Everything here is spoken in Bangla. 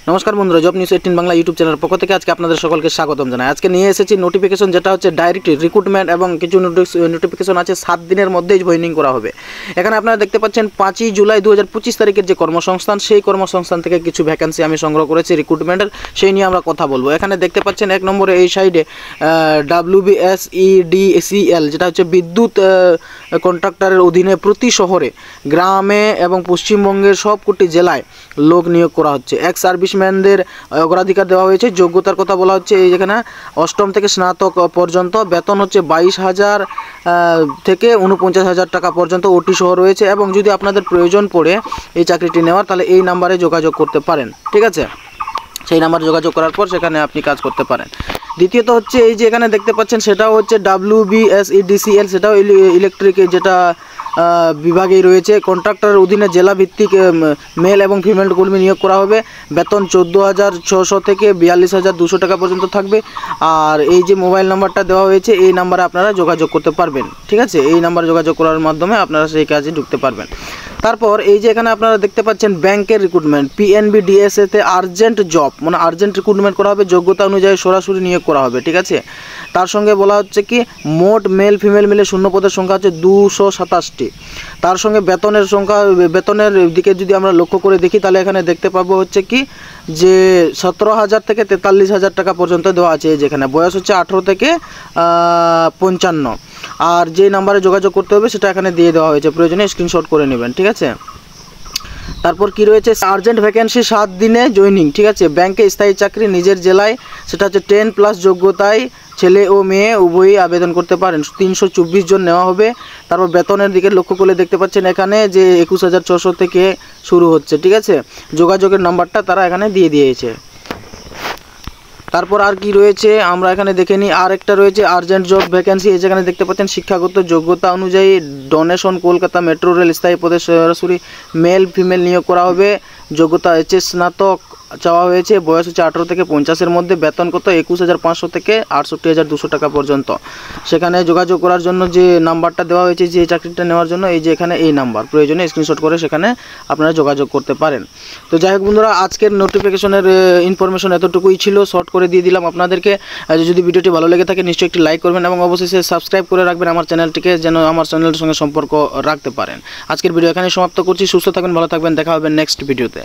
নমস্কার বন্ধুরা, জব নিউজ 18 বাংলা ইউটিউব চ্যানেলের পক্ষ থেকে আজকে আপনাদের সকলকে স্বাগতম জানাই। আজকে নিয়ে এসেছি নোটিফিকেশন, যেটা হচ্ছে ডাইরেক্ট রিক্রুটমেন্ট এবং কিছু নোটিফিকেশন আছে 7 দিনের মধ্যেই জয়েনিং করা হবে। এখানে আপনারা দেখতে পাচ্ছেন 5ই জুলাই 2025 তারিখের যে কর্মসংস্থান, সেই কর্মসংস্থান থেকে কিছু ভ্যাকেন্সি আমি সংগ্রহ করেছি রিক্রুটমেন্টের, সেই নিয়ে আমরা কথা বলবো। এখানে দেখতে পাচ্ছেন এক নম্বরে এই সাইডে WBSEDCL, যেটা হচ্ছে বিদ্যুৎ কন্ট্রাক্টরের অধীনে প্রতি শহরে, গ্রামে এবং পশ্চিমবঙ্গের সবকটি জেলায় লোক নিয়োগ করা হচ্ছে। এক সার্ভিসম্যানদের অগ্রাধিকার দেওয়া হয়েছে। যোগ্যতার কথা বলা হচ্ছে এই যেখানে অষ্টম থেকে স্নাতক পর্যন্ত, বেতন হচ্ছে 22,000 থেকে 49,000 টাকা পর্যন্ত, ওটি সহ রয়েছে। এবং যদি আপনাদের প্রয়োজন পড়ে এই চাকরিটি নেওয়ার, তাহলে এই নাম্বারে যোগাযোগ করতে পারেন, ঠিক আছে? সেই নাম্বারে যোগাযোগ করার পর সেখানে আপনি কাজ করতে পারেন। দ্বিতীয়ত হচ্ছে এই যে এখানে দেখতে পাচ্ছেন, সেটাও হচ্ছে WBSEDCL, সেটাও ইলেকট্রিক যেটা বিভাগেই রয়েছে। কন্ট্রাক্টরের অধীনে জেলা ভিত্তিক মেল এবং ফিমেল কর্মী নিয়োগ করা হবে। বেতন 14,600 থেকে 42,200 টাকা পর্যন্ত থাকবে। আর এই যে মোবাইল নাম্বারটা দেওয়া হয়েছে, এই নাম্বারে আপনারা যোগাযোগ করতে পারবেন, ঠিক আছে? এই নাম্বারে যোগাযোগ করার মাধ্যমে আপনারা সেই কাজে ঢুকতে পারবেন। তারপর এই যে এখানে আপনারা দেখতে পাচ্ছেন ব্যাংকের রিক্রুটমেন্ট, PNB DSA-তে আর্জেন্ট জব, মানে আর্জেন্ট রিক্রুটমেন্ট করা হবে। যোগ্যতা অনুযায়ী সরাসরি নিয়োগ করা হবে, ঠিক আছে? তার সঙ্গে বলা হচ্ছে কি, মোট মেল ফিমেল মিলে শূন্য পদের সংখ্যা হচ্ছে 227টি। তার সঙ্গে বেতনের সংখ্যা, বেতনের দিকে যদি আমরা লক্ষ্য করে দেখি, তাহলে এখানে দেখতে পাবো হচ্ছে কি যে 17,000 থেকে 43,000 টাকা পর্যন্ত দেওয়া আছে। যেখানে বয়স হচ্ছে 18 থেকে 55। আর যে নাম্বারে যোগাযোগ করতে হবে সেটা এখানে দিয়ে দেওয়া হয়েছে, প্রয়োজনে স্ক্রিনশট করে নেবেন, ঠিক আছে? তারপর কি রয়েছে, আর্জেন্ট ভ্যাকেন্সি 7 দিনে জয়েনিং, ঠিক আছে? ব্যাংকে স্থায়ী চাকরি নিজের জেলায়, সেটা হচ্ছে 10+ যোগ্যতায় ছেলে ও মেয়ে উভয়ই আবেদন করতে পারেন। 324 জন নেওয়া হবে। তারপর বেতনের দিকে লক্ষ্য করলে দেখতে পাচ্ছেন এখানে যে 21,600 থেকে শুরু হচ্ছে, ঠিক আছে? যোগাযোগের নাম্বারটা তারা এখানে দিয়ে দিয়েছে। তারপর আর কি রয়েছে আমরা এখানে দেখে নিই। আর একটা রয়েছে আর্জেন্ট জব ভ্যাকেন্সি। এই যেখানে দেখতে পাচ্ছেন শিক্ষাগত যোগ্যতা অনুযায়ী ডোনেশন কলকাতা মেট্রো রেল স্থায়ী পদে সরাসরি মেল ফিমেল নিয়োগ করা হবে। যোগ্যতা HS স্নাতক চাওয়া হয়েছে। বয়স হচ্ছে 18 থেকে 50-এর মধ্যে। বেতন কত, 21,500 থেকে 68,200 টাকা পর্যন্ত। সেখানে যোগাযোগ করার জন্য যে নাম্বারটা দেওয়া হয়েছে যে চাকরিটা নেওয়ার জন্য, এই যে এখানে এই নাম্বার, প্রয়োজনে স্ক্রিনশট করে সেখানে আপনারা যোগাযোগ করতে পারেন। তো যাই হোক বন্ধুরা, আজকের নোটিফিকেশনের ইনফরমেশন এতটুকুই ছিল, শর্ট করে দিয়ে দিলাম আপনাদেরকে। যদি ভিডিওটি ভালো লেগে থাকে নিশ্চয়ই একটি লাইক করবেন এবং অবশ্যই সাবস্ক্রাইব করে রাখবেন আমার চ্যানেলটিকে, যেন আমার চ্যানেলের সঙ্গে সম্পর্ক রাখতে পারেন। আজকের ভিডিও এখানে সমাপ্ত করছি। সুস্থ থাকবেন, ভালো থাকবেন, দেখা হবে নেক্সট ভিডিওতে।